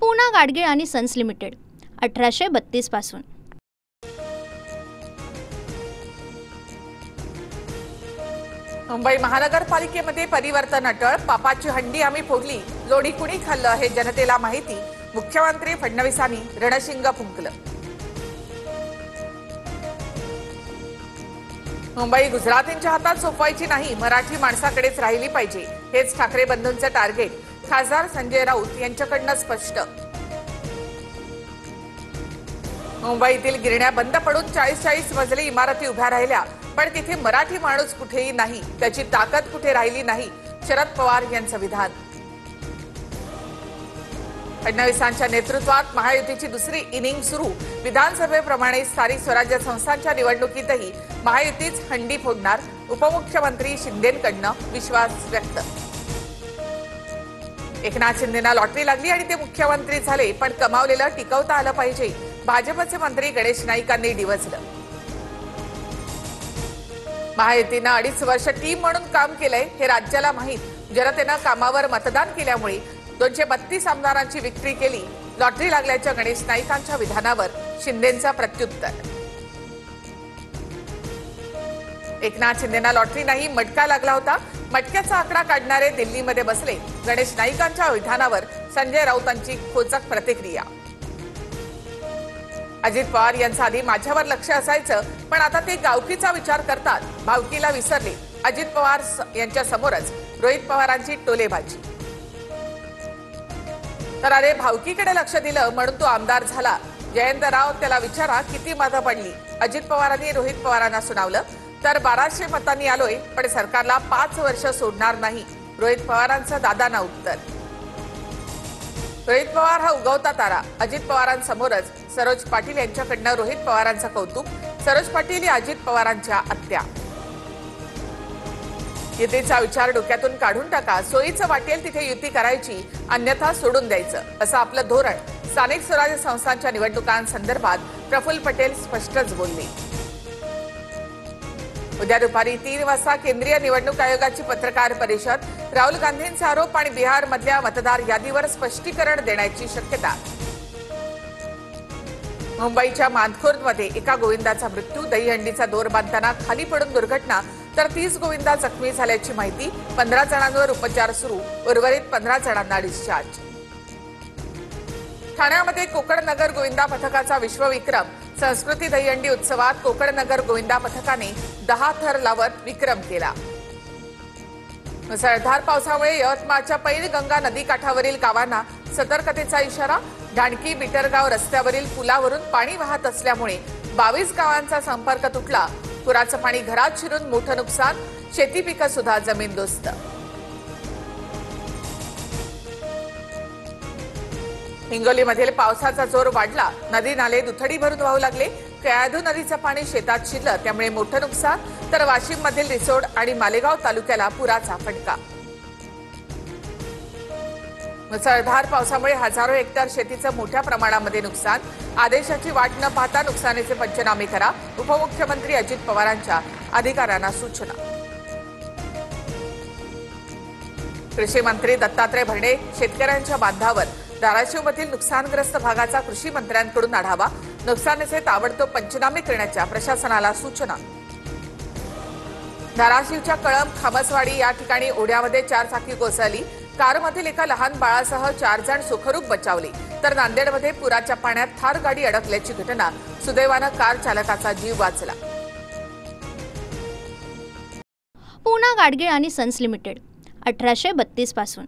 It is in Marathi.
पूना गाडगीळ आणि सन्स लिमिटेड 1832 पासून। मुंबई महानगरपालिकेमध्ये परिवर्तन अटळ, पापाची हंडी आम्ही फोडली, लोणी कुणी खाल्लं हे जनतेला माहिती, मुख्यमंत्री फडणवीसांनी रणशिंग फुंकलं। मुंबई गुजरातींच्या हातात सोपवायची नाही, मराठी माणसाकडेच राहिली पाहिजे, हेच ठाकरे बंधूंचे टार्गेट, खासदार संजय राऊत यांच्याकडनं स्पष्ट। मुंबईतील गिरण्या बंद पडून 40 मजली इमारती उभ्या राहिल्या, पण तिथे मराठी माणूस कुठेही नाही, त्याची ताकद कुठे राहिली नाही, शरद पवार यांचं विधान। फडणवीसांच्या नेतृत्वात महायुतीची दुसरी इनिंग सुरू, विधानसभेप्रमाणे स्थानिक स्वराज्य संस्थांच्या निवडणुकीतही महायुतीच हंडी फोडणार, उपमुख्यमंत्री शिंदेंकडनं विश्वास व्यक्त। एकनाथ शिंदेंना लॉटरी लागली आणि ते मुख्यमंत्री झाले, पण कमावलेलं टिकवता आलं पाहिजे, भाजपचे मंत्री गणेश नाईकांनी डिवचलं। महायुतीनं 2.5 वर्ष टीम म्हणून काम केलंय हे राज्याला माहीत, जनतेनं कामावर मतदान केल्यामुळे 232 आमदारांची विक्री केली, लॉटरी लागल्याच्या गणेश नाईकांच्या विधानावर शिंदेंचा प्रत्युत्तर। एकनाथ शिंदेंना लॉटरी नाही, मटका लागला होता, मटक्याचा आकडा काढणारे दिल्लीमध्ये बसले, गणेश नाईकांच्या विधानावर संजय राऊतांची खोचक प्रतिक्रिया। अजित पवार यांचं आधी माझ्यावर लक्ष असायचं, पण आता ते गावकीचा विचार करतात, भावकीला विसरले, अजित पवार यांच्या समोरच रोहित पवारांची टोलेबाजी। तर अरे भावकीकडे लक्ष दिलं म्हणून तो आमदार झाला, जयंत राव त्याला विचारा किती मतं पडली, अजित पवारांनी रोहित पवारांना सुनावलं, तर 1200 मतांनी आलोय, पण सरकारला 5 वर्ष सोडणार नाही, रोहित पवारांचं दादांना उत्तर। रोहित पवार हा उगवता तारा, अजित पवारांसमोरच सरोज पाटील यांच्याकडनं रोहित पवारांचं कौतुक, सरोज पाटील या अजित पवारांच्या आत्या। युतीचा विचार डोक्यातून काढून टाका, सोयीचं वाटेल तिथे युती करायची, अन्यथा सोडून द्यायचं, असं आपलं धोरण स्थानिक स्वराज्य संस्थांच्या निवडणुकांसंदर्भात प्रफुल्ल पटेल स्पष्टच बोलले। उद्या दुपारी 3 वाजता केंद्रीय निवडणूक आयोगाची पत्रकार परिषद, राहुल गांधींचा आरोप आणि बिहारमधल्या मतदार यादीवर स्पष्टीकरण देण्याची शक्यता। मुंबईच्या मानखुर्दमध्ये एका गोविंदाचा मृत्यू, दहीहंडीचा दोर बांधताना खाली पडून दुर्घटना, तर 30 गोविंदा जखमी झाल्याची माहिती, 15 जणांवर उपचार सुरू, उर्वरित 15 जणांना डिस्चार्ज। ठाण्यामध्ये कोकण नगर गोविंदा पथकाचा विश्वविक्रम, संस्कृती दहीहंडी उत्सवात कोकण नगर गोविंदा पथकाने 10 थर लावत विक्रम केला। मुसळधार पावसामुळे यवतमाळच्या पैलगंगा नदीकाठावरील गावांना सतर्कतेचा इशारा, ढाणकी बिटरगाव रस्त्यावरील पुलावरून पाणी वाहत असल्यामुळे 22 गावांचा संपर्क तुटला, पुराचं पाणी घरात शिरून मोठं नुकसान, शेती पिकं सुद्धा जमीनदोस्त। हिंगोलीमधील पावसाचा जोर वाढला, नदी नाले दुथडी भरून वाहू लागले, कयाधू नदीचं पाणी शेतात शिरलं, त्यामुळे मोठं नुकसान, तर वाशिममधील रिसोड आणि मालेगाव तालुक्याला पुराचा फटका। मुसळधार पावसामुळे हजारो हेक्टर शेतीचं मोठ्या प्रमाणामध्ये नुकसान, आदेशाची वाट न पाहता नुकसानीचे पंचनामे करा, उपमुख्यमंत्री अजित पवारांच्या अधिकाऱ्यांना सूचना। कृषी मंत्री दत्तात्रय भरणे शेतकऱ्यांच्या बांधावर, धाराशिवमधील नुकसानग्रस्त भागाचा कृषी मंत्र्यांकडून आढावा, नुकसानीचे ताबडतोब पंचनामे करण्याच्या प्रशासनाला सूचना। धाराशिवच्या कळंब खामसवाडी या ठिकाणी ओढ्यामध्ये 4 चाकी कोसळली, कारमधील एका लहान बाळासह 4 जण सुखरूप बचावले, तर नांदेडमध्ये पुराच्या पाण्यात थार गाडी अडकल्याची घटना, सुदैवानं कार चालकाचा जीव वाचला। पूना गाडगीळ आणि सन्स लिमिटेड 1832 पासून।